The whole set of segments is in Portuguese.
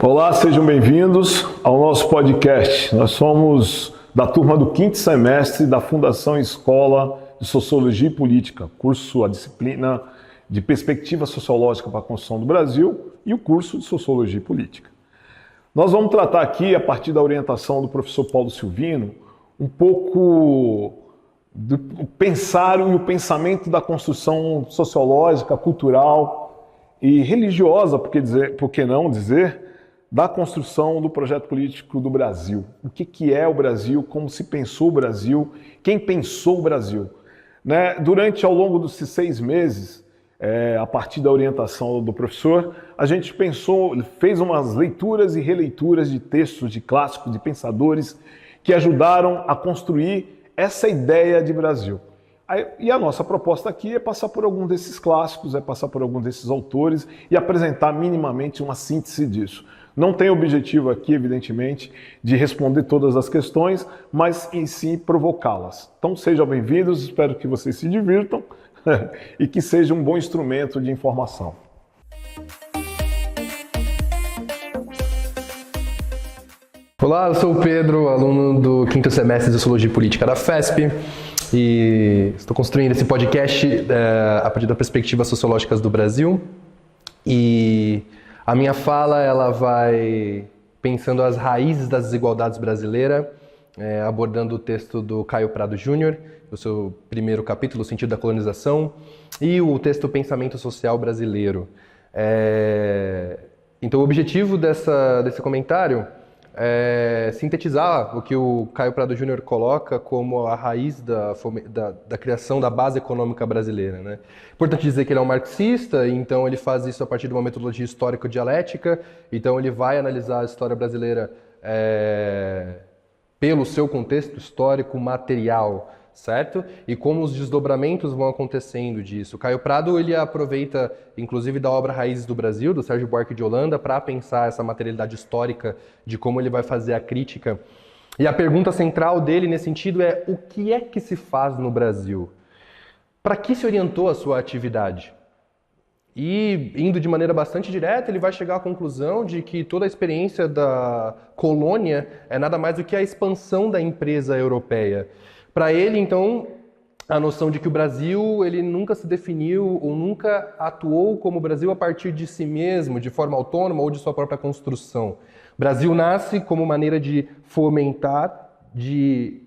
Olá, sejam bem-vindos ao nosso podcast. Nós somos da turma do 5º semestre da Fundação Escola de Sociologia e Política, curso, a disciplina de Perspectiva Sociológica para a Construção do Brasil e o curso de Sociologia e Política. Nós vamos tratar aqui, a partir da orientação do professor Paulo Silvino, um pouco do pensar e o pensamento da construção sociológica, cultural e religiosa, por que não dizer, da construção do projeto político do Brasil. O que é o Brasil, como se pensou o Brasil, quem pensou o Brasil. Durante, ao longo desses 6 meses, a partir da orientação do professor, a gente fez umas leituras e releituras de textos, de clássicos, de pensadores que ajudaram a construir essa ideia de Brasil. E a nossa proposta aqui é passar por algum desses clássicos, é passar por algum desses autores e apresentar minimamente uma síntese disso. Não tem objetivo aqui, evidentemente, de responder todas as questões, mas em si provocá-las. Então sejam bem-vindos, espero que vocês se divirtam e que seja um bom instrumento de informação. Olá, eu sou o Pedro, aluno do 5º semestre de Sociologia e Política da FESP, e estou construindo esse podcast a partir das perspectivas sociológicas do Brasil. E a minha fala ela vai pensando as raízes das desigualdades brasileiras, abordando o texto do Caio Prado Júnior, o seu primeiro capítulo, O Sentido da Colonização, e o texto Pensamento Social Brasileiro. Então o objetivo desse comentário é sintetizar o que o Caio Prado Júnior coloca como a raiz da criação da base econômica brasileira, né? Importante dizer que ele é um marxista, então ele faz isso a partir de uma metodologia histórico-dialética, então ele vai analisar a história brasileira pelo seu contexto histórico material, certo? E como os desdobramentos vão acontecendo disso. O Caio Prado ele aproveita, inclusive, da obra Raízes do Brasil, do Sérgio Buarque de Holanda, para pensar essa materialidade histórica de como ele vai fazer a crítica. E a pergunta central dele, nesse sentido, é o que é que se faz no Brasil? Para que se orientou a sua atividade? E, indo de maneira bastante direta, ele vai chegar à conclusão de que toda a experiência da colônia é nada mais do que a expansão da empresa europeia. Para ele, então, a noção de que o Brasil ele nunca se definiu ou nunca atuou como Brasil a partir de si mesmo, de forma autônoma ou de sua própria construção. O Brasil nasce como maneira de fomentar, de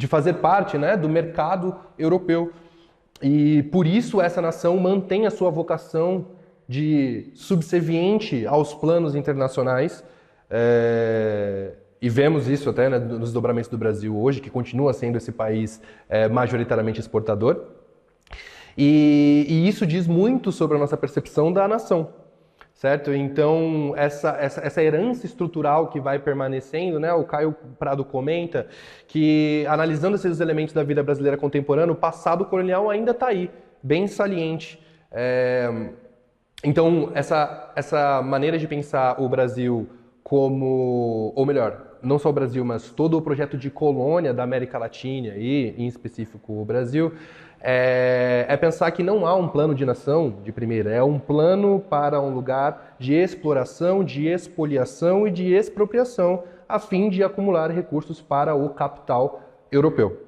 fazer parte, né, do mercado europeu. E por isso essa nação mantém a sua vocação de subserviente aos planos internacionais. E vemos isso até, né, nos desdobramentos do Brasil hoje, que continua sendo esse país majoritariamente exportador. E isso diz muito sobre a nossa percepção da nação, certo? Então, essa herança estrutural que vai permanecendo, né, o Caio Prado comenta que, analisando esses elementos da vida brasileira contemporânea, o passado colonial ainda está aí, bem saliente. Então, essa maneira de pensar o Brasil como, ou melhor, não só o Brasil, mas todo o projeto de colônia da América Latina e, em específico, o Brasil, é pensar que não há um plano de nação de primeira, é um plano para um lugar de exploração, de expoliação e de expropriação, a fim de acumular recursos para o capital europeu.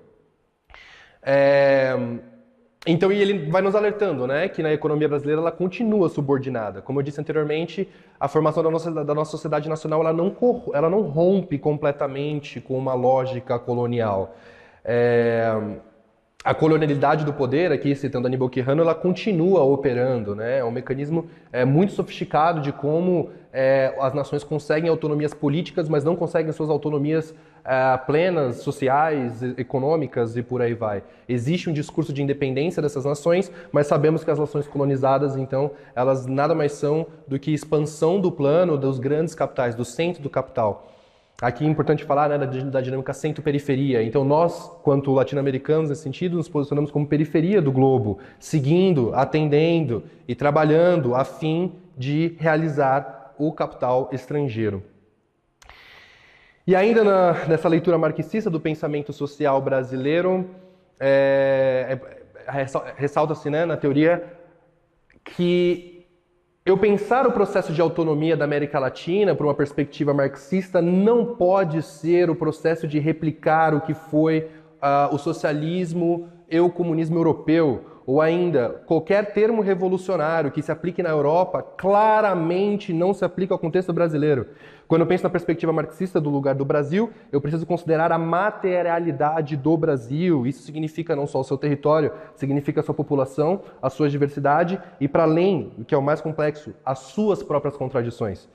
Então, e ele vai nos alertando, né, que na economia brasileira ela continua subordinada. Como eu disse anteriormente, a formação da nossa sociedade nacional ela não rompe completamente com uma lógica colonial. A colonialidade do poder, aqui citando Aníbal Quijano, ela continua operando, né? É um mecanismo muito sofisticado de como as nações conseguem autonomias políticas, mas não conseguem suas autonomias plenas, sociais, econômicas e por aí vai. Existe um discurso de independência dessas nações, mas sabemos que as nações colonizadas, então, elas nada mais são do que expansão do plano dos grandes capitais, do centro do capital. Aqui é importante falar, né, da dinâmica centro-periferia. Então nós, quanto latino-americanos, nesse sentido, nos posicionamos como periferia do globo, seguindo, atendendo e trabalhando a fim de realizar o capital estrangeiro. E ainda nessa leitura marxista do pensamento social brasileiro, ressalta-se, né, na teoria, que eu pensar o processo de autonomia da América Latina por uma perspectiva marxista não pode ser o processo de replicar o que foi o socialismo e o comunismo europeu, ou ainda, qualquer termo revolucionário que se aplique na Europa claramente não se aplica ao contexto brasileiro. Quando eu penso na perspectiva marxista do lugar do Brasil, eu preciso considerar a materialidade do Brasil. Isso significa não só o seu território, significa a sua população, a sua diversidade e, para além, o que é o mais complexo, as suas próprias contradições.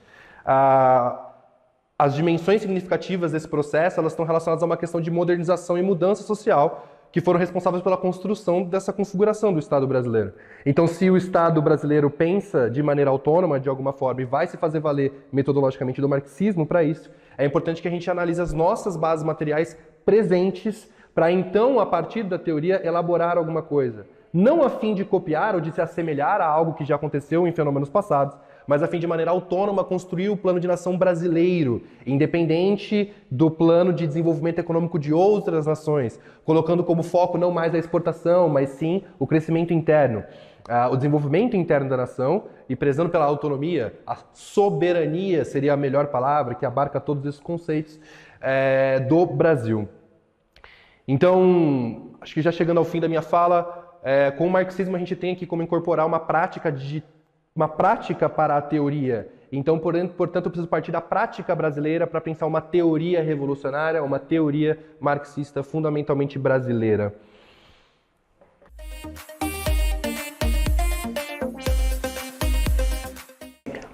As dimensões significativas desse processo, elas estão relacionadas a uma questão de modernização e mudança social, que foram responsáveis pela construção dessa configuração do Estado brasileiro. Então, se o Estado brasileiro pensa de maneira autônoma, de alguma forma, e vai se fazer valer metodologicamente do marxismo para isso, é importante que a gente analise as nossas bases materiais presentes para, então, a partir da teoria, elaborar alguma coisa. Não a fim de copiar ou de se assemelhar a algo que já aconteceu em fenômenos passados, mas a fim de maneira autônoma construir o plano de nação brasileiro, independente do plano de desenvolvimento econômico de outras nações, colocando como foco não mais a exportação, mas sim o crescimento interno, o desenvolvimento interno da nação e prezando pela autonomia, a soberania seria a melhor palavra, que abarca todos esses conceitos do Brasil. Então, acho que já chegando ao fim da minha fala, com o marxismo a gente tem aqui como incorporar uma prática para a teoria. Então, portanto, eu preciso partir da prática brasileira para pensar uma teoria revolucionária, uma teoria marxista fundamentalmente brasileira.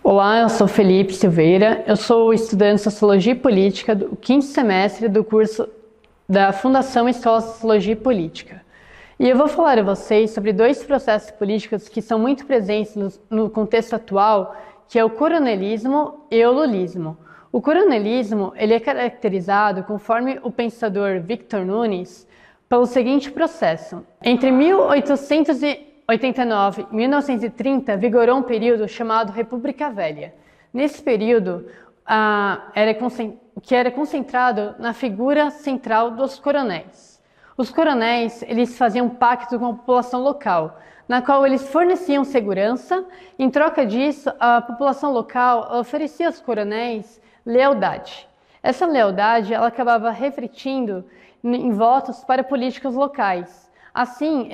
Olá, eu sou Felipe Silveira, eu sou estudante de Sociologia e Política do 5º semestre do curso da Fundação Escola de Sociologia e Política. E eu vou falar a vocês sobre dois processos políticos que são muito presentes no contexto atual, que é o coronelismo e o lulismo. O coronelismo ele é caracterizado, conforme o pensador Victor Nunes, pelo seguinte processo. Entre 1889 e 1930, vigorou um período chamado República Velha. Nesse período, que era concentrado na figura central dos coronéis. Os coronéis, eles faziam pacto com a população local, na qual eles forneciam segurança. Em troca disso, a população local oferecia aos coronéis lealdade. Essa lealdade ela acabava refletindo em votos para políticos locais. Assim,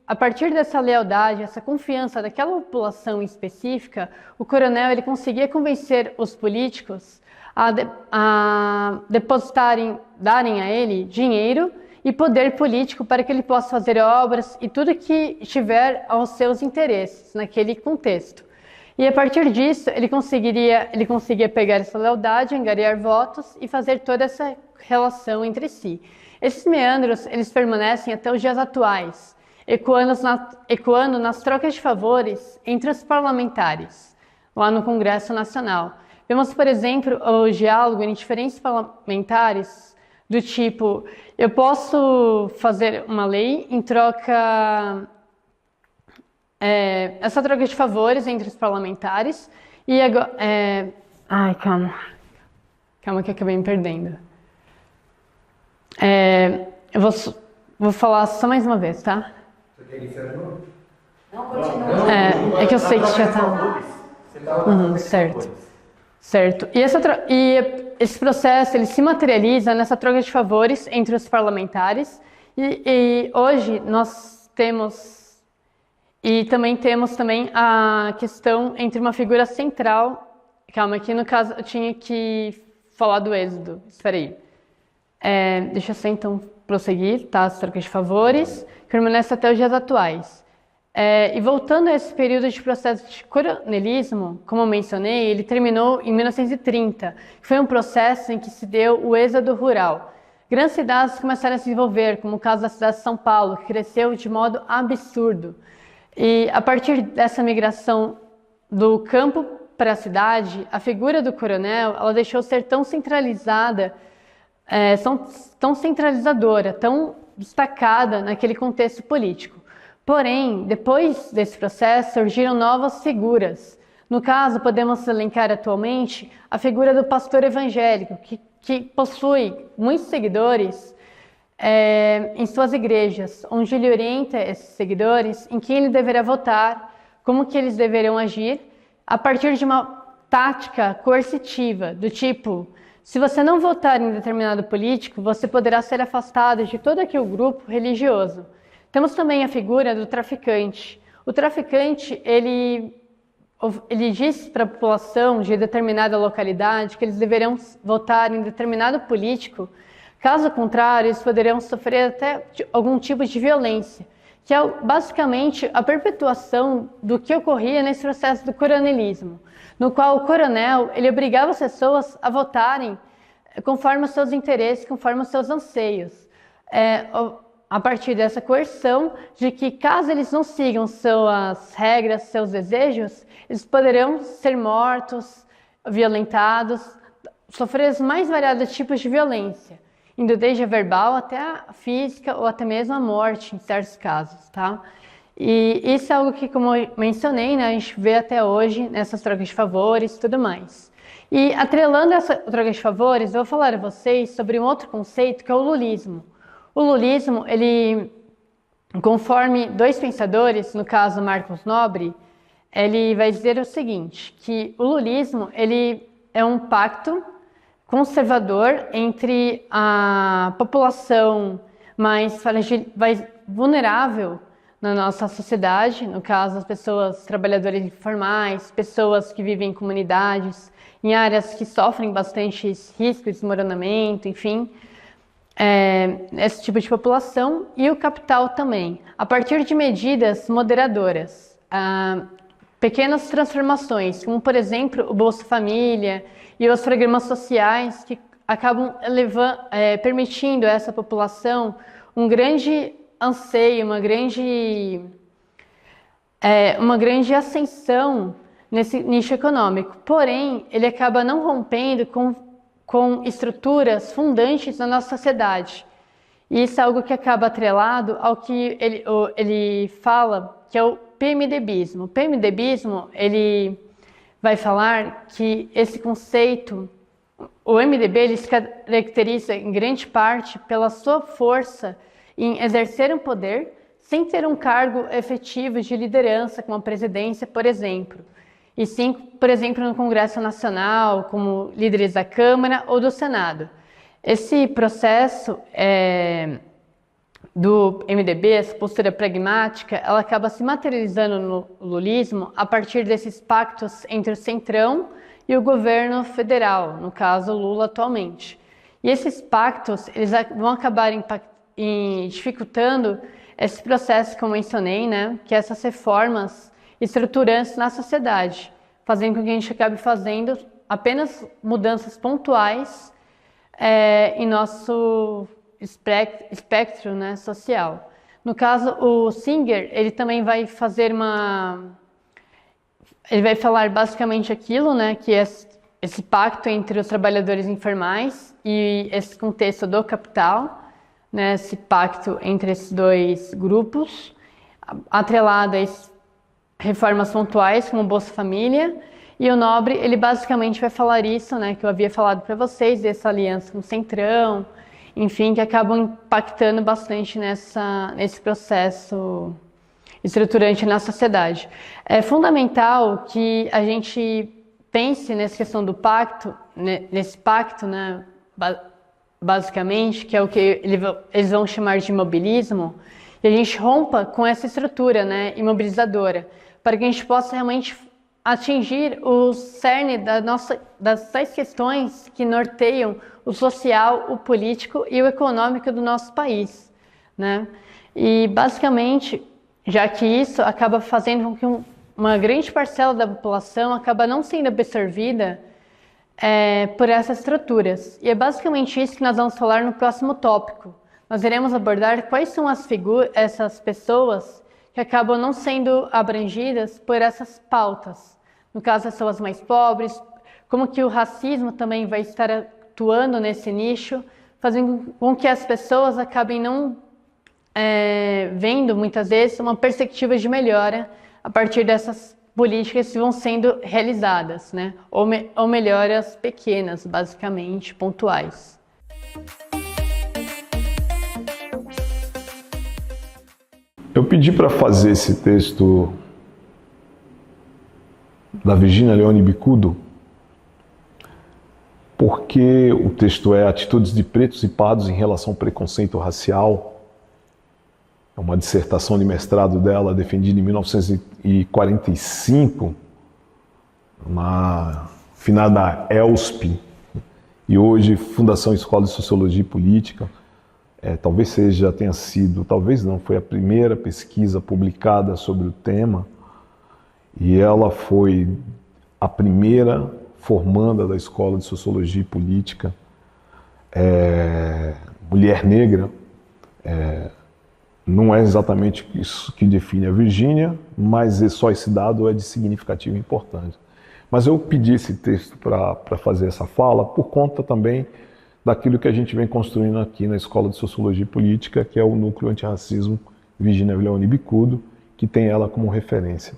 a partir dessa lealdade, essa confiança daquela população específica, o coronel ele conseguia convencer os políticos a depositarem, darem a ele dinheiro e poder político para que ele possa fazer obras e tudo que estiver aos seus interesses naquele contexto. E a partir disso, ele conseguia pegar essa lealdade, angariar votos e fazer toda essa relação entre si. Esses meandros, eles permanecem até os dias atuais, ecoando nas trocas de favores entre os parlamentares, lá no Congresso Nacional. Vemos, por exemplo, o diálogo em diferentes parlamentares, do tipo, eu posso fazer uma lei em troca, essa troca de favores entre os parlamentares, e agora, calma que eu acabei me perdendo. Eu vou falar só mais uma vez, tá? Você quer iniciar de novo? Não, continua. É que eu sei que já tá... Certo. E esse processo ele se materializa nessa troca de favores entre os parlamentares e hoje nós temos também a questão entre uma figura central. Calma, aqui no caso eu tinha que falar do êxodo. Espera aí. Deixa eu só então prosseguir, tá? As trocas de favores que permanecem até os dias atuais. E voltando a esse período de processo de coronelismo, como eu mencionei, ele terminou em 1930, que foi um processo em que se deu o êxodo rural. Grandes cidades começaram a se desenvolver, como o caso da cidade de São Paulo, que cresceu de modo absurdo. E a partir dessa migração do campo para a cidade, a figura do coronel ela deixou de ser tão centralizada, tão centralizadora, tão destacada naquele contexto político. Porém, depois desse processo, surgiram novas figuras. No caso, podemos elencar atualmente a figura do pastor evangélico, que possui muitos seguidores em suas igrejas, onde ele orienta esses seguidores em quem ele deverá votar, como que eles deverão agir, a partir de uma tática coercitiva, do tipo, se você não votar em determinado político, você poderá ser afastado de todo aquele grupo religioso. Temos também a figura do traficante. O traficante, ele diz para a população de determinada localidade que eles deverão votar em determinado político. Caso contrário, eles poderão sofrer até algum tipo de violência, que é basicamente a perpetuação do que ocorria nesse processo do coronelismo, no qual o coronel ele obrigava as pessoas a votarem conforme os seus interesses, conforme os seus anseios. A partir dessa coerção de que, caso eles não sigam suas regras, seus desejos, eles poderão ser mortos, violentados, sofrer os mais variados tipos de violência, indo desde a verbal até a física ou até mesmo a morte em certos casos, tá? E isso é algo que, como eu mencionei, né, a gente vê até hoje nessas trocas de favores e tudo mais. E atrelando essa troca de favores, eu vou falar a vocês sobre um outro conceito que é o lulismo. O lulismo, ele, conforme dois pensadores, no caso Marcos Nobre, ele vai dizer o seguinte, que o lulismo ele é um pacto conservador entre a população mais vulnerável na nossa sociedade, no caso as pessoas trabalhadoras informais, pessoas que vivem em comunidades, em áreas que sofrem bastante risco de desmoronamento, enfim, esse tipo de população, e o capital também, a partir de medidas moderadoras, pequenas transformações, como por exemplo o Bolsa Família e os programas sociais que acabam permitindo a essa população um grande anseio, uma grande ascensão nesse nicho econômico. Porém, ele acaba não rompendo com estruturas fundantes na nossa sociedade. E isso é algo que acaba atrelado ao que ele fala, que é o PMDBismo. O PMDBismo, ele vai falar que esse conceito, o MDB, ele se caracteriza em grande parte pela sua força em exercer um poder sem ter um cargo efetivo de liderança, como a presidência, por exemplo. E sim, por exemplo, no Congresso Nacional, como líderes da Câmara ou do Senado. Esse processo do MDB, essa postura pragmática, ela acaba se materializando no lulismo a partir desses pactos entre o Centrão e o governo federal, no caso Lula atualmente. E esses pactos eles vão acabar dificultando esse processo que eu mencionei, né, que é essas reformas estruturantes na sociedade, fazendo com que a gente acabe fazendo apenas mudanças pontuais em nosso espectro, né, social. No caso, o Singer, ele também vai fazer ele vai falar basicamente aquilo, né, que é esse pacto entre os trabalhadores informais e esse contexto do capital, né, esse pacto entre esses dois grupos, atrelado a reformas pontuais como Bolsa Família, e o Nobre, ele basicamente vai falar isso, né, que eu havia falado para vocês, dessa aliança com o Centrão, enfim, que acabam impactando bastante nesse processo estruturante na sociedade. É fundamental que a gente pense nessa questão do pacto, nesse pacto, né, basicamente, que é o que eles vão chamar de imobilismo, e a gente rompa com essa estrutura, né, imobilizadora, para que a gente possa realmente atingir o cerne das tais questões que norteiam o social, o político e o econômico do nosso país, né? E basicamente, já que isso acaba fazendo com que uma grande parcela da população acaba não sendo absorvida por essas estruturas. E é basicamente isso que nós vamos falar no próximo tópico. Nós iremos abordar quais são essas pessoas que acabam não sendo abrangidas por essas pautas. No caso, as pessoas mais pobres, como que o racismo também vai estar atuando nesse nicho, fazendo com que as pessoas acabem não vendo, muitas vezes, uma perspectiva de melhora a partir dessas políticas que vão sendo realizadas, né? Ou melhoras pequenas, basicamente, pontuais. Eu pedi para fazer esse texto da Virginia Leone Bicudo porque o texto é Atitudes de Pretos e Pardos em Relação ao Preconceito Racial. É uma dissertação de mestrado dela, defendida em 1945, na finada ELSP, e hoje Fundação Escola de Sociologia e Política. Talvez tenha sido, talvez não, foi a primeira pesquisa publicada sobre o tema, e ela foi a primeira formanda da Escola de Sociologia e Política, mulher negra. Não é exatamente isso que define a Virginia, mas só esse dado é de significativa importância. Mas eu pedi esse texto para fazer essa fala por conta também daquilo que a gente vem construindo aqui na Escola de Sociologia e Política, que é o Núcleo Antirracismo Virginia Leone Bicudo, que tem ela como referência.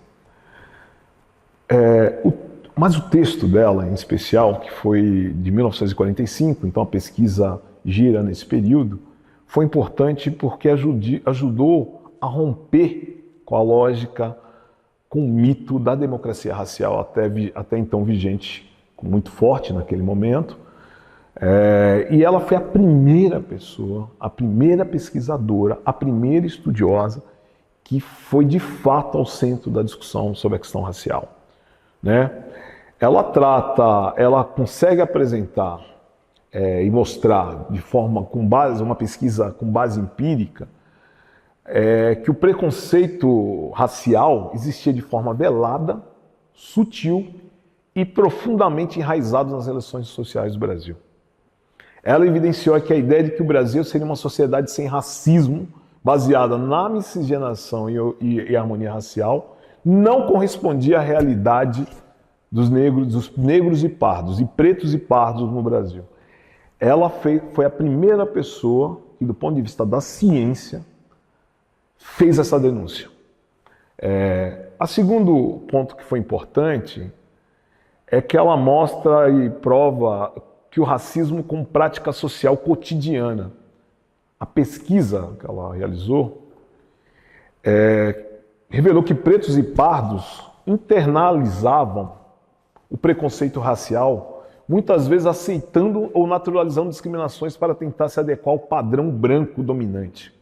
Mas o texto dela, em especial, que foi de 1945, então a pesquisa gira nesse período, foi importante porque ajudou a romper com a lógica, com o mito da democracia racial até então vigente, muito forte naquele momento. E ela foi a primeira pessoa, a primeira pesquisadora, a primeira estudiosa que foi de fato ao centro da discussão sobre a questão racial, né? Ela consegue apresentar e mostrar de forma uma pesquisa com base empírica, que o preconceito racial existia de forma velada, sutil e profundamente enraizado nas relações sociais do Brasil. Ela evidenciou que a ideia de que o Brasil seria uma sociedade sem racismo, baseada na miscigenação e harmonia racial, não correspondia à realidade dos negros e pardos, e pretos e pardos no Brasil. Ela foi a primeira pessoa que, do ponto de vista da ciência, fez essa denúncia. A segundo ponto que foi importante é que ela mostra e prova que o racismo como prática social cotidiana. A pesquisa que ela realizou revelou que pretos e pardos internalizavam o preconceito racial, muitas vezes aceitando ou naturalizando discriminações para tentar se adequar ao padrão branco dominante.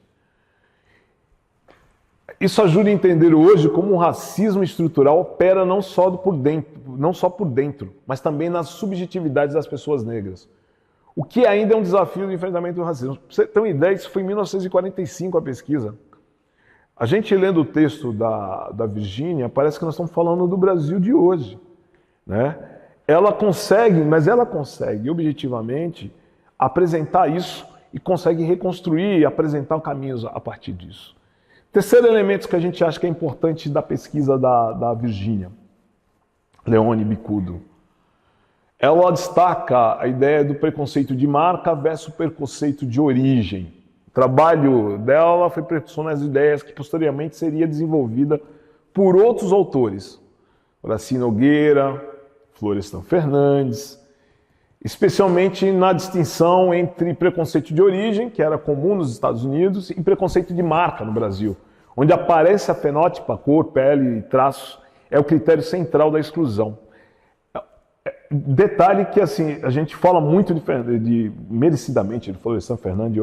Isso ajuda a entender hoje como o racismo estrutural opera não só por dentro, mas também nas subjetividades das pessoas negras. O que ainda é um desafio do enfrentamento do racismo. Pra você ter uma ideia, isso foi em 1945 a pesquisa. A gente lendo o texto da Virginia, parece que nós estamos falando do Brasil de hoje, né? Ela consegue objetivamente apresentar isso e consegue reconstruir e apresentar caminhos a partir disso. Terceiro elemento que a gente acha que é importante da pesquisa da Virginia Leone Bicudo. Ela destaca a ideia do preconceito de marca versus preconceito de origem. O trabalho dela foi precursor nas ideias que posteriormente seria desenvolvida por outros autores. Horaci Nogueira, Florestan Fernandes, especialmente na distinção entre preconceito de origem, que era comum nos Estados Unidos, e preconceito de marca no Brasil, onde aparece a fenótipa, cor, pele e traços, é o critério central da exclusão. Detalhe que assim, a gente fala muito merecidamente de Florestan Fernandes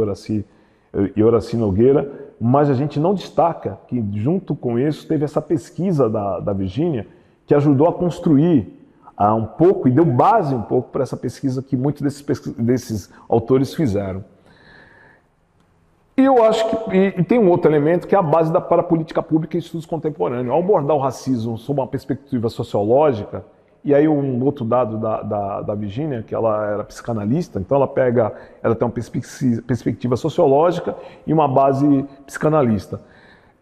e Horaci Nogueira, mas a gente não destaca que junto com isso teve essa pesquisa da Virginia que ajudou a construir um pouco e deu base um pouco para essa pesquisa que muitos desses autores fizeram. E eu acho que tem um outro elemento que é a base para a política pública e estudos contemporâneos. Ao abordar o racismo sob uma perspectiva sociológica, e aí um outro dado da Virginia, que ela era psicanalista, então ela tem uma perspectiva sociológica e uma base psicanalista.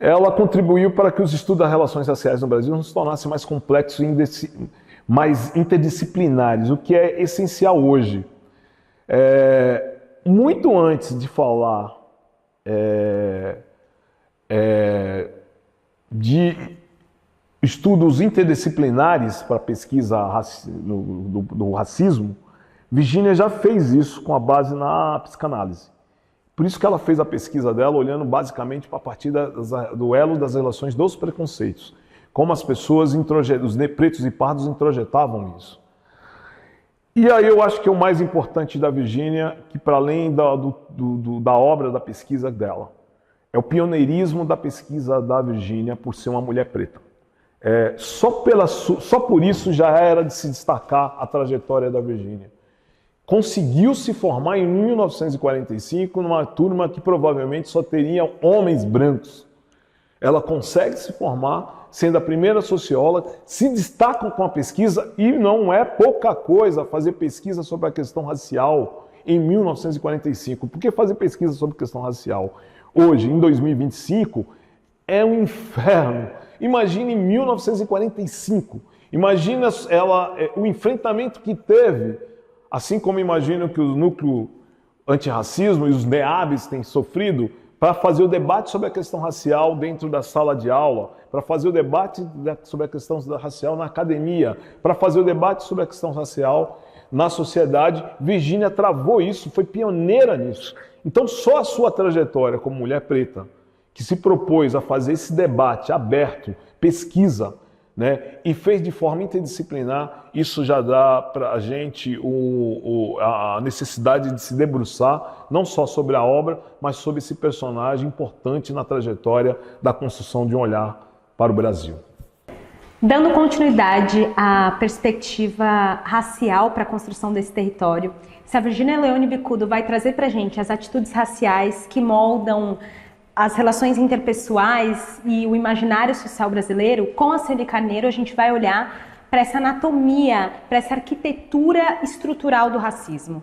Ela contribuiu para que os estudos das relações raciais no Brasil se tornassem mais complexos e mais interdisciplinares, o que é essencial hoje. Muito antes de falar de estudos interdisciplinares para pesquisa do racismo, Virginia já fez isso com a base na psicanálise. Por isso que ela fez a pesquisa dela olhando basicamente para a partir do elo das relações dos preconceitos. Como as pessoas, os pretos e pardos, introjetavam isso. E aí eu acho que é o mais importante da Virgínia, que para além da obra, da pesquisa dela, é o pioneirismo da pesquisa da Virgínia por ser uma mulher preta. Só por isso já era de se destacar a trajetória da Virgínia. Conseguiu se formar em 1945 numa turma que provavelmente só teria homens brancos. Ela consegue se formar, sendo a primeira socióloga, se destaca com a pesquisa, e não é pouca coisa fazer pesquisa sobre a questão racial em 1945. Por que fazer pesquisa sobre a questão racial? Hoje, em 2025, é um inferno. Imagine em 1945. Imagina o enfrentamento que teve, assim como imagino que o núcleo antirracismo e os NEABs têm sofrido, para fazer o debate sobre a questão racial dentro da sala de aula, para fazer o debate sobre a questão racial na academia, para fazer o debate sobre a questão racial na sociedade. Virgínia travou isso, foi pioneira nisso. Então, só a sua trajetória como mulher preta, que se propôs a fazer esse debate aberto, pesquisa, né, e fez de forma interdisciplinar, isso já dá para a gente a necessidade de se debruçar não só sobre a obra, mas sobre esse personagem importante na trajetória da construção de um olhar para o Brasil. Dando continuidade à perspectiva racial para a construção desse território, se a Virgínia Leone Bicudo vai trazer para a gente as atitudes raciais que moldam as relações interpessoais e o imaginário social brasileiro, com a Sueli Carneiro a gente vai olhar para essa anatomia, para essa arquitetura estrutural do racismo.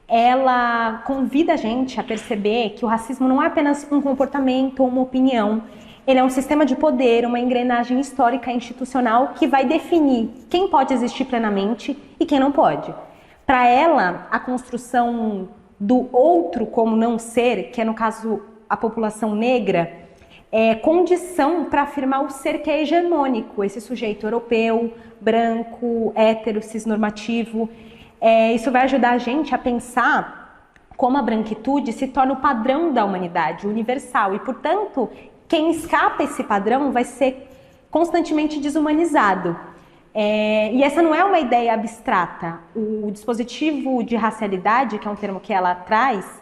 Ela convida a gente a perceber que o racismo não é apenas um comportamento ou uma opinião, ele é um sistema de poder, uma engrenagem histórica e institucional que vai definir quem pode existir plenamente e quem não pode. Para ela, a construção do outro como não ser, que é no caso a população negra, é condição para afirmar o ser que é hegemônico, esse sujeito europeu, branco, hétero, cisnormativo. Isso vai ajudar a gente a pensar como a branquitude se torna o padrão da humanidade, universal, e, portanto, quem escapa esse padrão vai ser constantemente desumanizado. E essa não é uma ideia abstrata. O dispositivo de racialidade, que é um termo que ela traz,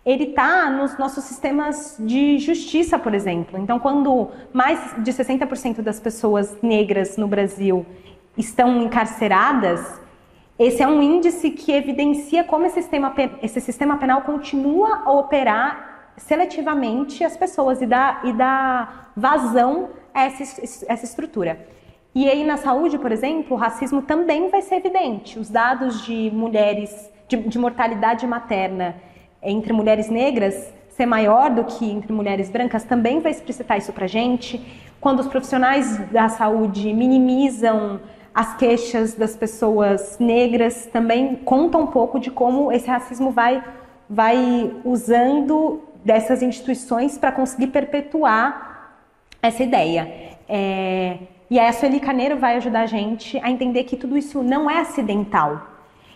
ele está nos nossos sistemas de justiça, por exemplo. Então, quando mais de 60% das pessoas negras no Brasil estão encarceradas, esse é um índice que evidencia como esse sistema penal continua a operar seletivamente as pessoas e dá vazão a essa estrutura. E aí, na saúde, por exemplo, o racismo também vai ser evidente. Os dados de mulheres, de mortalidade materna entre mulheres negras ser maior do que entre mulheres brancas também vai explicitar isso pra gente. Quando os profissionais da saúde minimizam as queixas das pessoas negras, também conta um pouco de como esse racismo vai usando dessas instituições para conseguir perpetuar essa ideia. E aí a Sueli Carneiro vai ajudar a gente a entender que tudo isso não é acidental.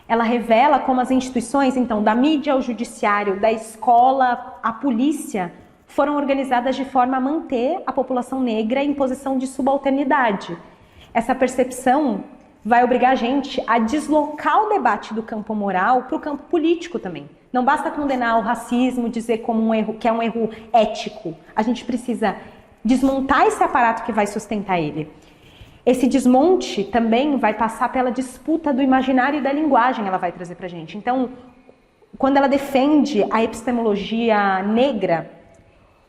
Ela revela como as instituições, então, da mídia ao judiciário, da escola à polícia, foram organizadas de forma a manter a população negra em posição de subalternidade. Essa percepção vai obrigar a gente a deslocar o debate do campo moral para o campo político também. Não basta condenar o racismo, dizer como um erro, que é um erro ético. A gente precisa desmontar esse aparato que vai sustentar ele. Esse desmonte também vai passar pela disputa do imaginário e da linguagem, ela vai trazer pra gente. Então, quando ela defende a epistemologia negra,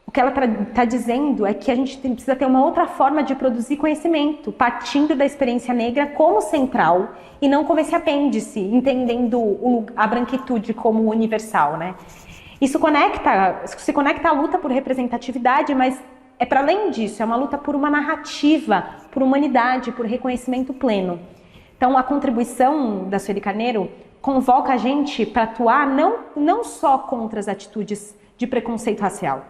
o que ela está dizendo é que a gente precisa ter uma outra forma de produzir conhecimento, partindo da experiência negra como central e não como esse apêndice, entendendo a branquitude como universal, né? Isso se conecta à luta por representatividade, mas é para além disso, é uma luta por uma narrativa, por humanidade, por reconhecimento pleno. Então, a contribuição da Sueli Carneiro convoca a gente para atuar não só contra as atitudes de preconceito racial,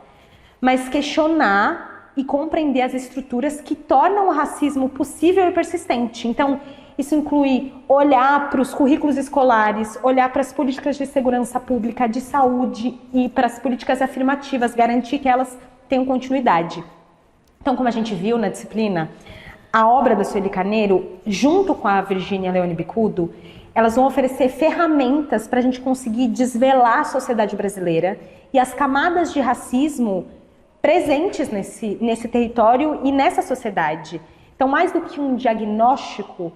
mas questionar e compreender as estruturas que tornam o racismo possível e persistente. Então, Isso inclui olhar para os currículos escolares, olhar para as políticas de segurança pública, de saúde e para as políticas afirmativas, garantir que elas tenham continuidade. Então, como a gente viu na disciplina, a obra da Sueli Carneiro, junto com a Virginia Leone Bicudo, elas vão oferecer ferramentas para a gente conseguir desvelar a sociedade brasileira e as camadas de racismo presentes nesse território e nessa sociedade. Então, mais do que um diagnóstico,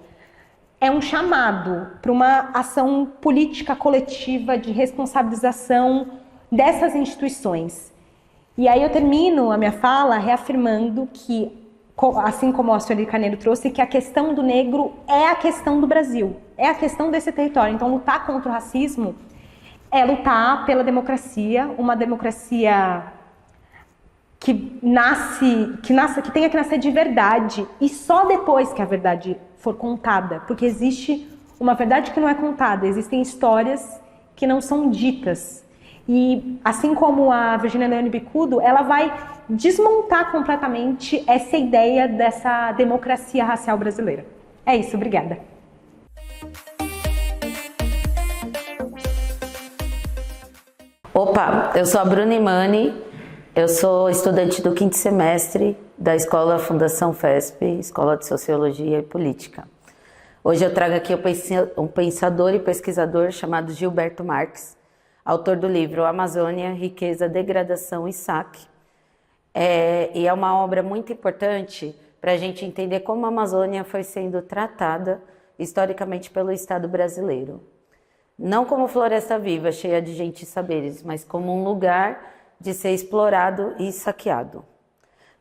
é um chamado para uma ação política coletiva de responsabilização dessas instituições. E aí eu termino a minha fala reafirmando que, assim como a Sueli Carneiro trouxe, que a questão do negro é a questão do Brasil, é a questão desse território. Então, lutar contra o racismo é lutar pela democracia, uma democracia que tenha que nascer de verdade, e só depois que a verdade for contada, porque existe uma verdade que não é contada, existem histórias que não são ditas. E assim como a Virginia Leone Bicudo, ela vai desmontar completamente essa ideia dessa democracia racial brasileira. É isso, obrigada. Opa, eu sou a Bruna Imani, eu sou estudante do 5º semestre da Escola Fundação FESP, Escola de Sociologia e Política. Hoje eu trago aqui um pensador e pesquisador chamado Gilberto Marx, autor do livro Amazônia, Riqueza, Degradação e Saque. E é uma obra muito importante para a gente entender como a Amazônia foi sendo tratada historicamente pelo Estado brasileiro. Não como floresta viva, cheia de gente e saberes, mas como um lugar de ser explorado e saqueado.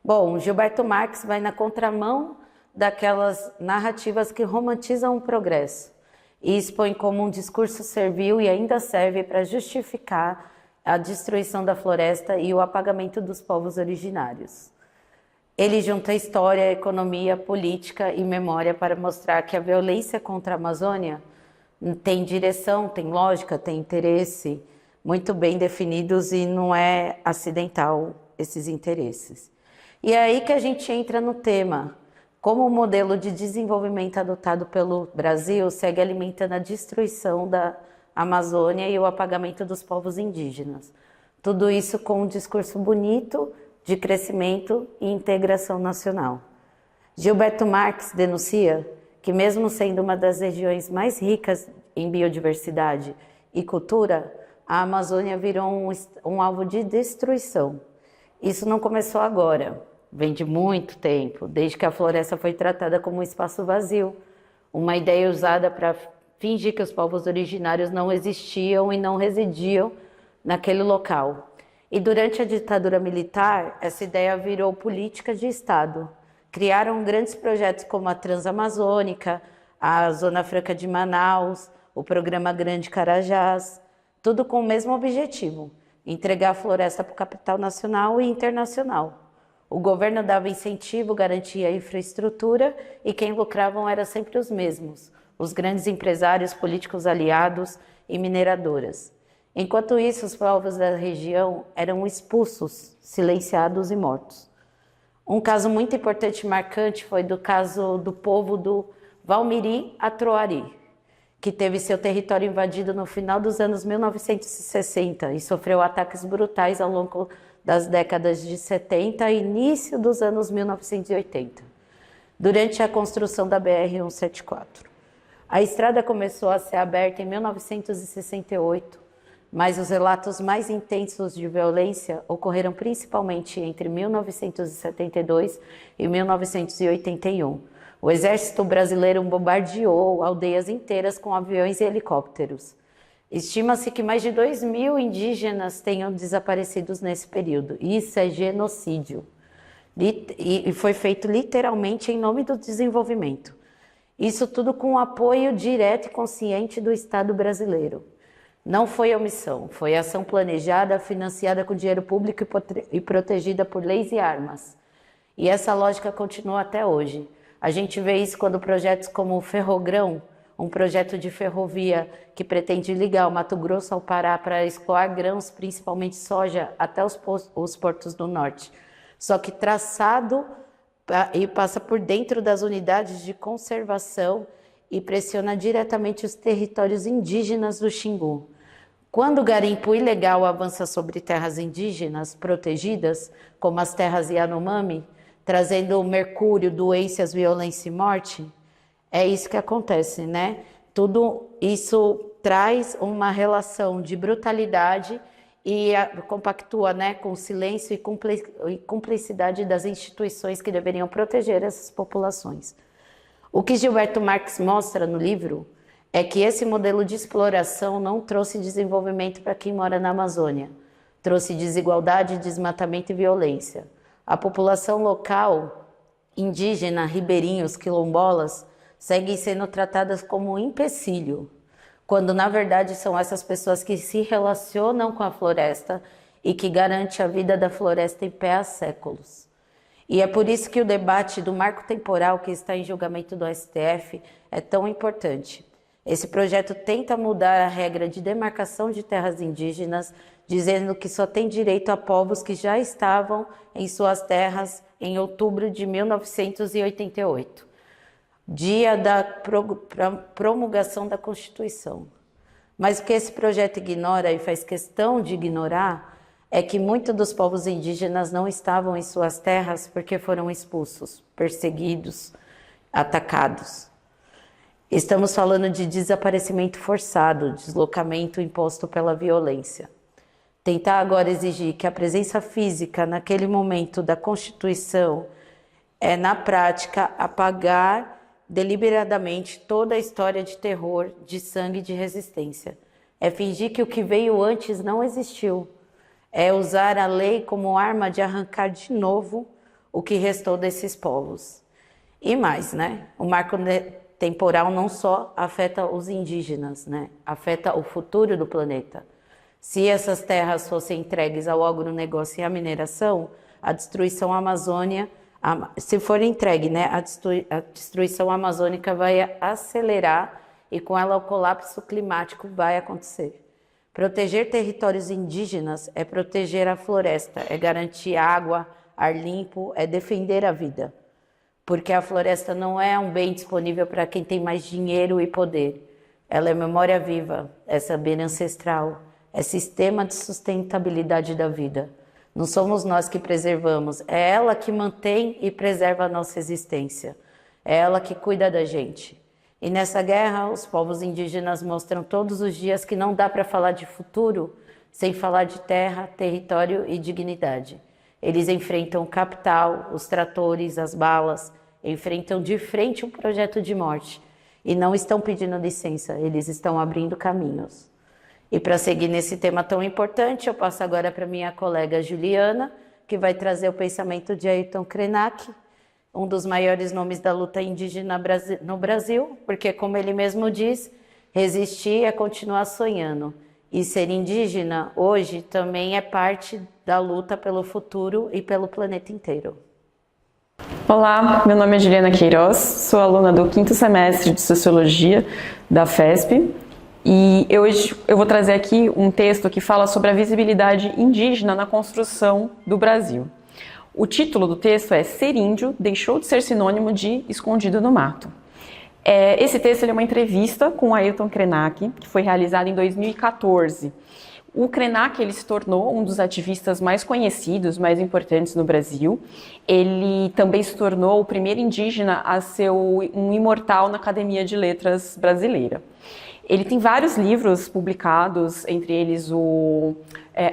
Bom, Gilberto Marx vai na contramão daquelas narrativas que romantizam o progresso e expõe como um discurso servil e ainda serve para justificar a destruição da floresta e o apagamento dos povos originários. Ele junta história, economia, política e memória para mostrar que a violência contra a Amazônia tem direção, tem lógica, tem interesse muito bem definidos e não é acidental esses interesses. E é aí que a gente entra no tema, como o modelo de desenvolvimento adotado pelo Brasil segue alimentando a destruição da Amazônia e o apagamento dos povos indígenas. Tudo isso com um discurso bonito de crescimento e integração nacional. Gilberto Marx denuncia que, mesmo sendo uma das regiões mais ricas em biodiversidade e cultura, a Amazônia virou um alvo de destruição. Isso não começou agora, vem de muito tempo, desde que a floresta foi tratada como um espaço vazio, uma ideia usada para fingir que os povos originários não existiam e não residiam naquele local. E durante a ditadura militar, essa ideia virou política de Estado. Criaram grandes projetos como a Transamazônica, a Zona Franca de Manaus, o Programa Grande Carajás, tudo com o mesmo objetivo, entregar a floresta para o capital nacional e internacional. O governo dava incentivo, garantia infraestrutura e quem lucravam eram sempre os mesmos, os grandes empresários, políticos aliados e mineradoras. Enquanto isso, os povos da região eram expulsos, silenciados e mortos. Um caso muito importante e marcante foi do caso do povo do Valmiri-Atroari, que teve seu território invadido no final dos anos 1960 e sofreu ataques brutais ao longo das décadas de 70 e início dos anos 1980, durante a construção da BR-174. A estrada começou a ser aberta em 1968, mas os relatos mais intensos de violência ocorreram principalmente entre 1972 e 1981. O exército brasileiro bombardeou aldeias inteiras com aviões e helicópteros. Estima-se que mais de 2.000 indígenas tenham desaparecido nesse período. Isso é genocídio. E foi feito literalmente em nome do desenvolvimento. Isso tudo com o apoio direto e consciente do Estado brasileiro. Não foi omissão, foi ação planejada, financiada com dinheiro público e protegida por leis e armas. E essa lógica continua até hoje. A gente vê isso quando projetos como o Ferrogrão, um projeto de ferrovia que pretende ligar o Mato Grosso ao Pará para escoar grãos, principalmente soja, até os portos do norte. Só que traçado e passa por dentro das unidades de conservação e pressiona diretamente os territórios indígenas do Xingu. Quando o garimpo ilegal avança sobre terras indígenas protegidas, como as terras Yanomami, trazendo mercúrio, doenças, violência e morte, é isso que acontece, né? Tudo isso traz uma relação de brutalidade e compactua, né, com o silêncio e cumplicidade das instituições que deveriam proteger essas populações. O que Gilberto Marx mostra no livro é que esse modelo de exploração não trouxe desenvolvimento para quem mora na Amazônia, trouxe desigualdade, desmatamento e violência. A população local, indígena, ribeirinhos, quilombolas, seguem sendo tratadas como um empecilho, quando na verdade são essas pessoas que se relacionam com a floresta e que garantem a vida da floresta em pé há séculos. E é por isso que o debate do marco temporal que está em julgamento do STF é tão importante. Esse projeto tenta mudar a regra de demarcação de terras indígenas, dizendo que só tem direito a povos que já estavam em suas terras em outubro de 1988. Dia da promulgação da Constituição. Mas o que esse projeto ignora e faz questão de ignorar é que muitos dos povos indígenas não estavam em suas terras porque foram expulsos, perseguidos, atacados. Estamos falando de desaparecimento forçado, deslocamento imposto pela violência. Tentar agora exigir que a presença física naquele momento da Constituição é, na prática, apagar deliberadamente toda a história de terror, de sangue e de resistência. É fingir que o que veio antes não existiu. É usar a lei como arma de arrancar de novo o que restou desses povos. E mais, né? O marco temporal não só afeta os indígenas, né? Afeta o futuro do planeta. Se essas terras fossem entregues ao agronegócio e à mineração, a destruição amazônica, se for entregue, né, a destruição amazônica vai acelerar e com ela o colapso climático vai acontecer. Proteger territórios indígenas é proteger a floresta, é garantir água, ar limpo, é defender a vida. Porque a floresta não é um bem disponível para quem tem mais dinheiro e poder. Ela é memória viva, é saber ancestral, é sistema de sustentabilidade da vida. Não somos nós que preservamos, é ela que mantém e preserva a nossa existência. É ela que cuida da gente. E nessa guerra, os povos indígenas mostram todos os dias que não dá para falar de futuro sem falar de terra, território e dignidade. Eles enfrentam o capital, os tratores, as balas, enfrentam de frente um projeto de morte. E não estão pedindo licença, eles estão abrindo caminhos. E para seguir nesse tema tão importante, eu passo agora para minha colega Juliana, que vai trazer o pensamento de Ayrton Krenak, um dos maiores nomes da luta indígena no Brasil, porque, como ele mesmo diz, resistir é continuar sonhando. E ser indígena, hoje, também é parte da luta pelo futuro e pelo planeta inteiro. Olá, meu nome é Juliana Queiroz, sou aluna do 5º semestre de Sociologia da FESP. E hoje eu vou trazer aqui um texto que fala sobre a visibilidade indígena na construção do Brasil. O título do texto é Ser Índio deixou de ser sinônimo de escondido no mato. Esse texto é uma entrevista com Ayrton Krenak, que foi realizada em 2014. O Krenak ele se tornou um dos ativistas mais conhecidos, mais importantes no Brasil. Ele também se tornou o primeiro indígena a ser um imortal na Academia de Letras brasileira. Ele tem vários livros publicados, entre eles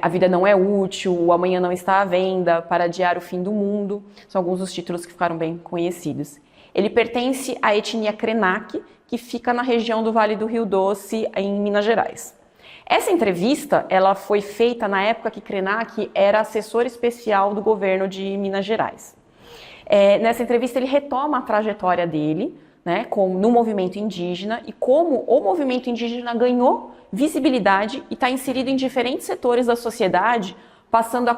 A Vida Não É Útil, O Amanhã Não Está à Venda, Para Adiar o Fim do Mundo, são alguns dos títulos que ficaram bem conhecidos. Ele pertence à etnia Krenak, que fica na região do Vale do Rio Doce, em Minas Gerais. Essa entrevista ela foi feita na época que Krenak era assessor especial do governo de Minas Gerais. Nessa entrevista ele retoma a trajetória dele, né, no movimento indígena e como o movimento indígena ganhou visibilidade e está inserido em diferentes setores da sociedade, passando a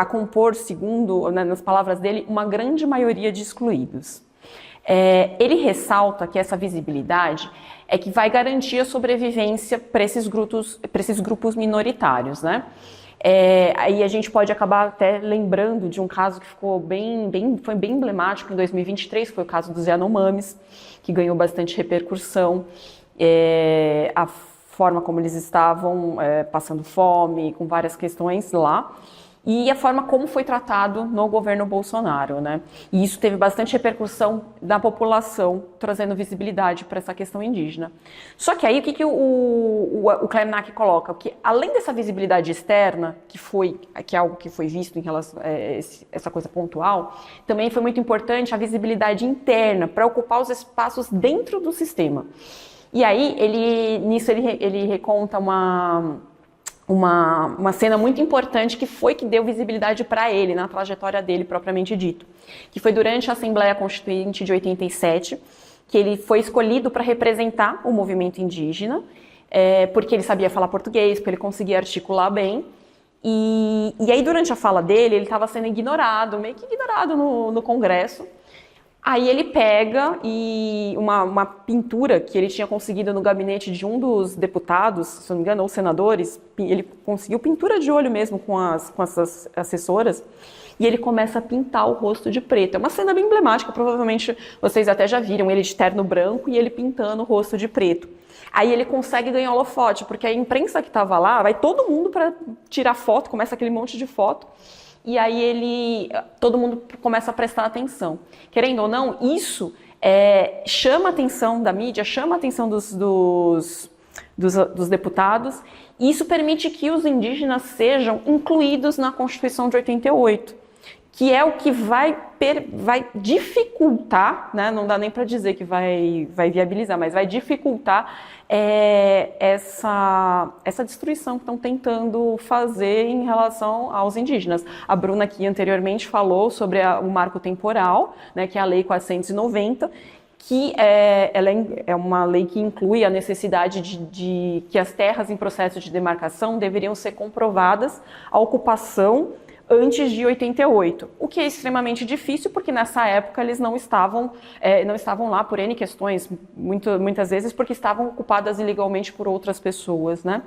compor, segundo, né, nas palavras dele, uma grande maioria de excluídos. Ele ressalta que essa visibilidade é que vai garantir a sobrevivência para esses grupos minoritários, né? Aí a gente pode acabar até lembrando de um caso que ficou foi bem emblemático em 2023, foi o caso dos Yanomamis, que ganhou bastante repercussão. A forma como eles estavam passando fome, com várias questões lá, e a forma como foi tratado no governo Bolsonaro, né? E isso teve bastante repercussão na população, trazendo visibilidade para essa questão indígena. Só que aí, o que o Krenak coloca? Que além dessa visibilidade externa, que é algo que foi visto em relação a essa coisa pontual, também foi muito importante a visibilidade interna, para ocupar os espaços dentro do sistema. E aí, ele reconta uma cena muito importante que deu visibilidade para ele, na trajetória dele propriamente dito, que foi durante a Assembleia Constituinte de 87, que ele foi escolhido para representar o movimento indígena, porque ele sabia falar português, porque ele conseguia articular bem, e aí durante a fala dele, ele estava sendo ignorado, meio que ignorado no Congresso. Aí ele pega uma pintura que ele tinha conseguido no gabinete de um dos deputados, se não me engano, ou senadores, ele conseguiu pintura de olho mesmo com essas assessoras, e ele começa a pintar o rosto de preto. É uma cena bem emblemática, provavelmente vocês até já viram ele de terno branco e ele pintando o rosto de preto. Aí ele consegue ganhar holofote, porque a imprensa que estava lá, vai todo mundo para tirar foto, começa aquele monte de foto, e aí todo mundo começa a prestar atenção. Querendo ou não, isso chama a atenção da mídia, chama a atenção dos deputados, e isso permite que os indígenas sejam incluídos na Constituição de 88, que é o que vai dificultar, né? Não dá nem para dizer que vai viabilizar, mas vai dificultar essa destruição que estão tentando fazer em relação aos indígenas. A Bruna aqui anteriormente falou sobre o marco temporal, né, que é a Lei 490, que ela é uma lei que inclui a necessidade de que as terras em processo de demarcação deveriam ser comprovadas a ocupação antes de 88, o que é extremamente difícil, porque nessa época eles não estavam lá por N questões, muitas vezes porque estavam ocupadas ilegalmente por outras pessoas, né?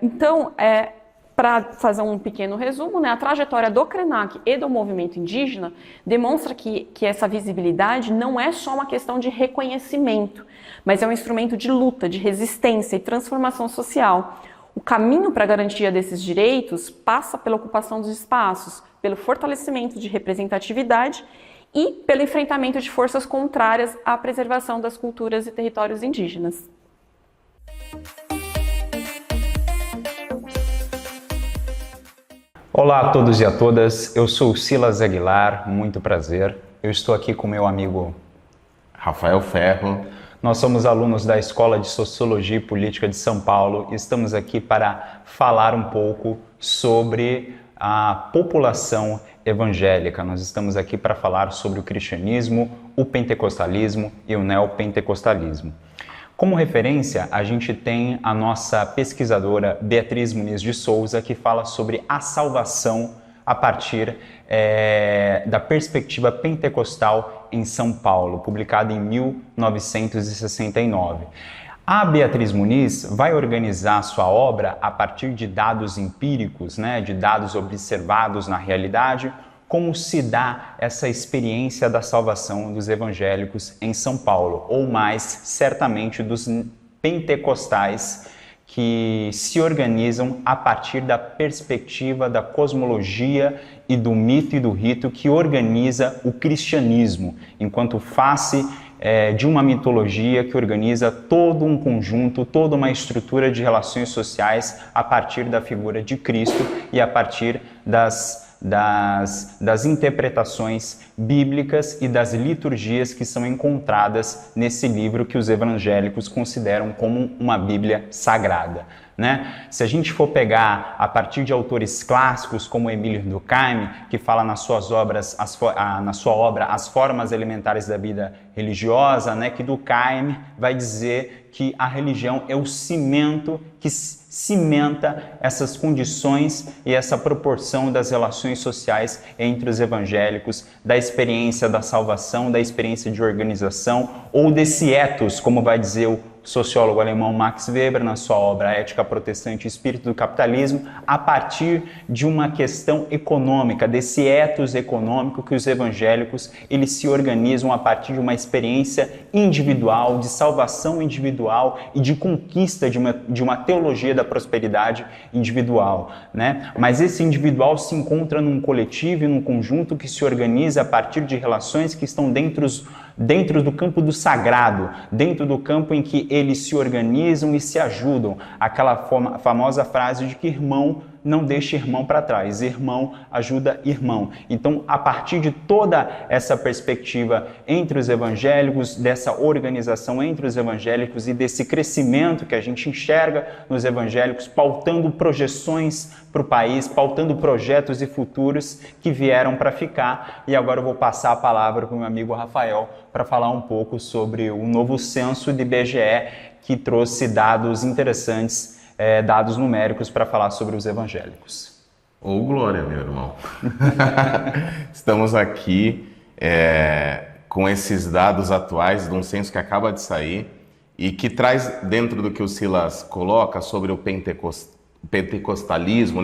Então, para fazer um pequeno resumo, né, a trajetória do Krenak e do movimento indígena demonstra que essa visibilidade não é só uma questão de reconhecimento, mas é um instrumento de luta, de resistência e transformação social. O caminho para a garantia desses direitos passa pela ocupação dos espaços, pelo fortalecimento de representatividade e pelo enfrentamento de forças contrárias à preservação das culturas e territórios indígenas. Olá a todos e a todas, eu sou o Silas Aguilar, muito prazer. Eu estou aqui com meu amigo Rafael Ferro. Nós somos alunos da Escola de Sociologia e Política de São Paulo e estamos aqui para falar um pouco sobre a população evangélica. Nós estamos aqui para falar sobre o cristianismo, o pentecostalismo e o neopentecostalismo. Como referência, a gente tem a nossa pesquisadora Beatriz Muniz de Souza, que fala sobre a salvação a partir da perspectiva pentecostal em São Paulo, publicada em 1969. A Beatriz Muniz vai organizar sua obra a partir de dados empíricos, né, de dados observados na realidade, como se dá essa experiência da salvação dos evangélicos em São Paulo, ou mais, certamente, dos pentecostais que se organizam a partir da perspectiva da cosmologia e do mito e do rito que organiza o cristianismo, enquanto face de uma mitologia que organiza todo um conjunto, toda uma estrutura de relações sociais a partir da figura de Cristo e a partir das interpretações bíblicas e das liturgias que são encontradas nesse livro que os evangélicos consideram como uma Bíblia sagrada, né? Se a gente for pegar a partir de autores clássicos como Emílio Durkheim, que fala na sua obra As Formas Elementares da Vida Religiosa, né, que Durkheim vai dizer que a religião é o cimento que cimenta essas condições e essa proporção das relações sociais entre os evangélicos, da experiência da salvação, da experiência de organização ou desse ethos, como vai dizer sociólogo alemão Max Weber, na sua obra Ética Protestante e Espírito do Capitalismo, a partir de uma questão econômica, desse ethos econômico que os evangélicos eles se organizam a partir de uma experiência individual, de salvação individual e de conquista de uma teologia da prosperidade individual, né? Mas esse individual se encontra num coletivo e num conjunto que se organiza a partir de relações que estão dentro do campo do sagrado, dentro do campo em que eles se organizam e se ajudam. Aquela famosa frase de que irmão não deixa irmão para trás, irmão ajuda irmão. Então, a partir de toda essa perspectiva entre os evangélicos, dessa organização entre os evangélicos e desse crescimento que a gente enxerga nos evangélicos, pautando projeções para o país, pautando projetos e futuros que vieram para ficar. E agora eu vou passar a palavra para o meu amigo Rafael para falar um pouco sobre o novo censo do IBGE, que trouxe dados interessantes, dados numéricos para falar sobre os evangélicos. Ô, glória, meu irmão. Estamos aqui com esses dados atuais de um censo que acaba de sair e que traz, dentro do que o Silas coloca sobre o pentecostalismo,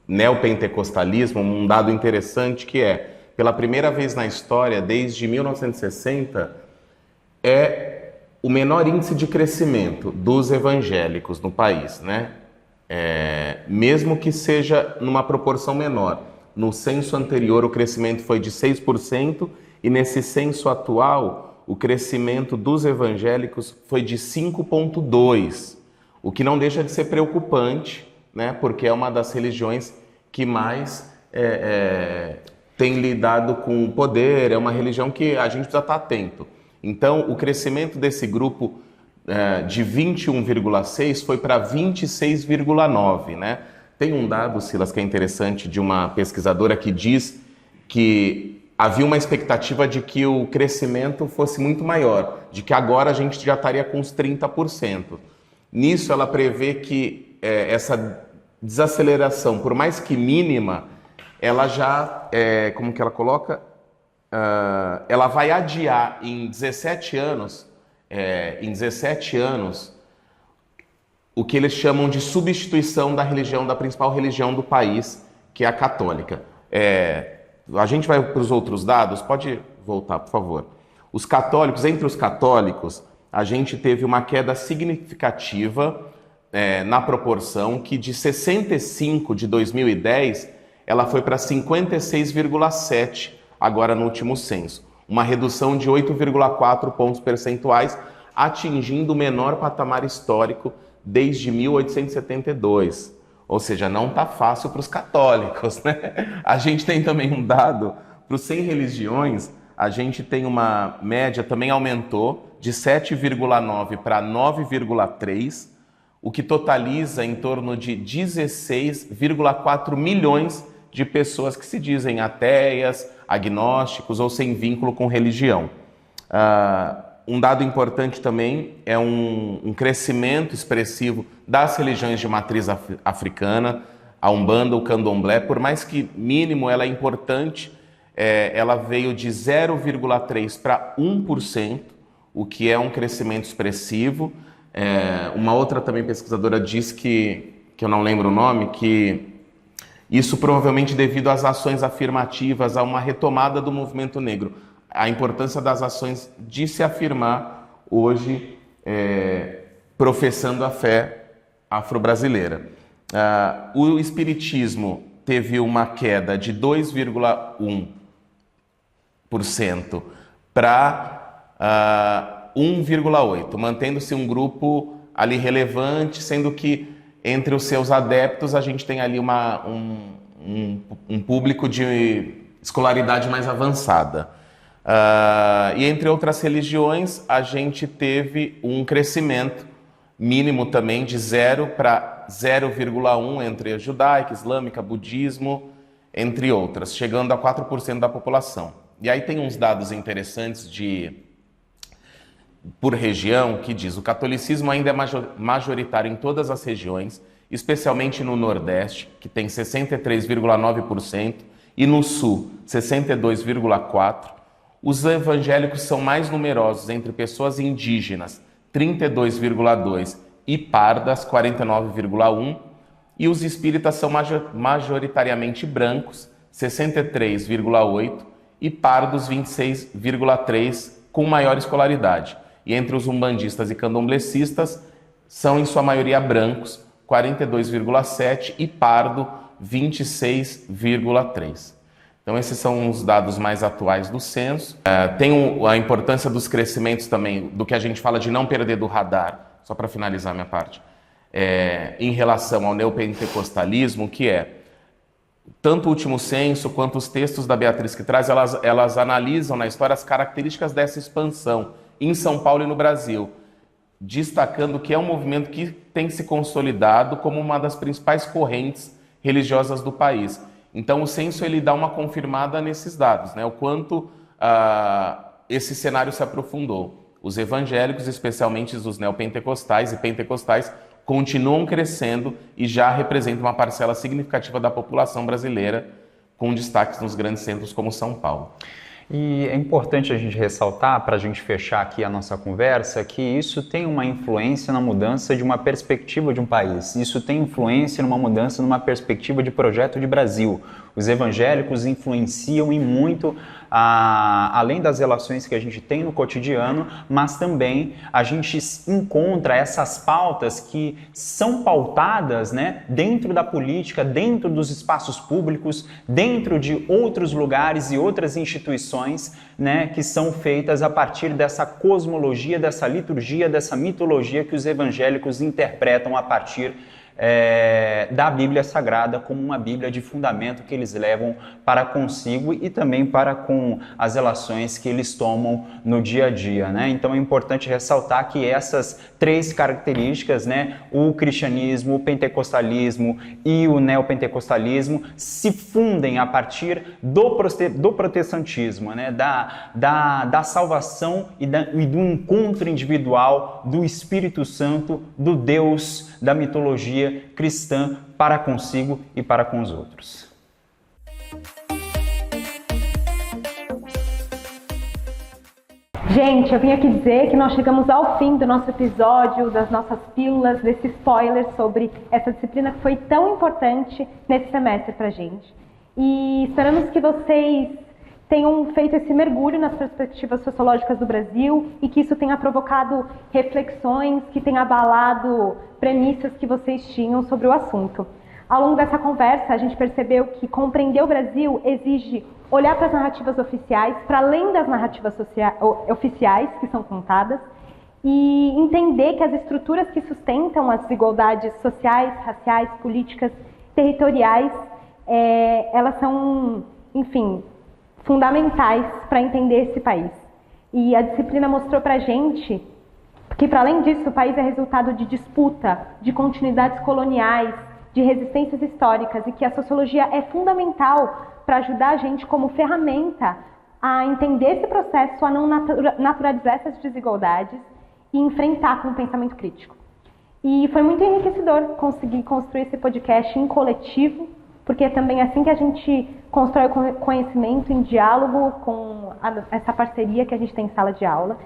neopentecostalismo, um dado interessante que pela primeira vez na história, desde 1960, o menor índice de crescimento dos evangélicos no país, né? Mesmo que seja numa proporção menor. No censo anterior, o crescimento foi de 6%, e nesse censo atual, o crescimento dos evangélicos foi de 5,2%, o que não deixa de ser preocupante, né? Porque é uma das religiões que mais tem lidado com o poder, é uma religião que a gente precisa estar atento. Então, o crescimento desse grupo de 21,6 foi para 26,9, né? Tem um dado, Silas, que é interessante, de uma pesquisadora que diz que havia uma expectativa de que o crescimento fosse muito maior, de que agora a gente já estaria com uns 30%. Nisso, ela prevê que essa desaceleração, por mais que mínima, ela já, como que ela coloca? Ela vai adiar em 17 anos, o que eles chamam de substituição da religião, da principal religião do país, que é a católica. A gente vai para os outros dados, pode voltar, por favor. Os católicos, entre os católicos, a gente teve uma queda significativa na proporção que de 65 de 2010, ela foi para 56,7 agora no último censo. Uma redução de 8,4 pontos percentuais, atingindo o menor patamar histórico desde 1872. Ou seja, não está fácil para os católicos, né? A gente tem também um dado, para os 100 religiões, a gente tem uma média, também aumentou, de 7,9 para 9,3, o que totaliza em torno de 16,4 milhões de pessoas que se dizem ateias, agnósticos ou sem vínculo com religião. Um dado importante também é um crescimento expressivo das religiões de matriz africana, a Umbanda, o Candomblé, por mais que mínimo ela é importante, ela veio de 0,3% para 1%, o que é um crescimento expressivo. Uma outra também pesquisadora diz que eu não lembro o nome, que isso provavelmente devido às ações afirmativas, a uma retomada do movimento negro. A importância das ações de se afirmar hoje, professando a fé afro-brasileira. O espiritismo teve uma queda de 2,1% para 1,8%, mantendo-se um grupo ali relevante, sendo que entre os seus adeptos, a gente tem ali um público de escolaridade mais avançada. E entre outras religiões, a gente teve um crescimento mínimo também de 0 para 0,1 entre a judaica, islâmica, budismo, entre outras, chegando a 4% da população. E aí tem uns dados interessantes por região, que diz: o catolicismo ainda é majoritário em todas as regiões, especialmente no Nordeste, que tem 63,9%, e no Sul, 62,4%. Os evangélicos são mais numerosos entre pessoas indígenas, 32,2%, e pardas, 49,1%, e os espíritas são majoritariamente brancos, 63,8%, e pardos, 26,3%, com maior escolaridade. E entre os umbandistas e candomblecistas, são em sua maioria brancos, 42,7%, e pardo, 26,3%. Então esses são os dados mais atuais do censo. Tem a importância dos crescimentos também, do que a gente fala de não perder do radar, só para finalizar a minha parte, em relação ao neopentecostalismo, que é, tanto o último censo quanto os textos da Beatriz que traz, elas analisam na história as características dessa expansão em São Paulo e no Brasil, destacando que é um movimento que tem se consolidado como uma das principais correntes religiosas do país. Então o censo ele dá uma confirmada nesses dados, né? O quanto esse cenário se aprofundou. Os evangélicos, especialmente os neopentecostais e pentecostais, continuam crescendo e já representam uma parcela significativa da população brasileira, com destaques nos grandes centros como São Paulo. E é importante a gente ressaltar, para a gente fechar aqui a nossa conversa, que isso tem uma influência na mudança de uma perspectiva de um país. Isso tem influência numa mudança numa perspectiva de projeto de Brasil. Os evangélicos influenciam e muito, além das relações que a gente tem no cotidiano, mas também a gente encontra essas pautas que são pautadas, né, dentro da política, dentro dos espaços públicos, dentro de outros lugares e outras instituições, né, que são feitas a partir dessa cosmologia, dessa liturgia, dessa mitologia que os evangélicos interpretam a partir da Bíblia Sagrada como uma Bíblia de fundamento que eles levam para consigo e também para com as relações que eles tomam no dia a dia, né? Então é importante ressaltar que essas três características, né, o cristianismo, o pentecostalismo e o neopentecostalismo, se fundem a partir do protestantismo, né, da salvação e do encontro individual do Espírito Santo, do Deus da mitologia cristã para consigo e para com os outros. Gente, eu vim aqui dizer que nós chegamos ao fim do nosso episódio, das nossas pílulas, desse spoiler sobre essa disciplina que foi tão importante nesse semestre pra gente. E esperamos que vocês tenham feito esse mergulho nas perspectivas sociológicas do Brasil e que isso tenha provocado reflexões, que tenha abalado premissas que vocês tinham sobre o assunto. Ao longo dessa conversa, a gente percebeu que compreender o Brasil exige olhar para as narrativas oficiais, para além das narrativas oficiais que são contadas, e entender que as estruturas que sustentam as desigualdades sociais, raciais, políticas, territoriais, elas são, enfim, fundamentais para entender esse país. E a disciplina mostrou para a gente que, para além disso, o país é resultado de disputa, de continuidades coloniais, de resistências históricas, e que a sociologia é fundamental para ajudar a gente como ferramenta a entender esse processo, a não naturalizar essas desigualdades e enfrentar com um pensamento crítico. E foi muito enriquecedor conseguir construir esse podcast em coletivo, porque é também assim que a gente constrói conhecimento em diálogo com essa parceria que a gente tem em sala de aula.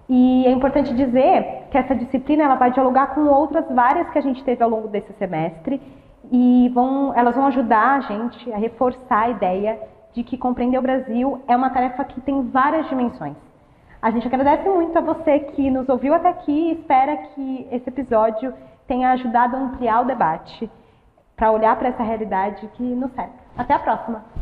E é importante dizer que essa disciplina ela vai dialogar com outras várias que a gente teve ao longo desse semestre e elas vão ajudar a gente a reforçar a ideia de que compreender o Brasil é uma tarefa que tem várias dimensões. A gente agradece muito a você que nos ouviu até aqui e espera que esse episódio tenha ajudado a ampliar o debate para olhar para essa realidade que nos cerca. Até a próxima!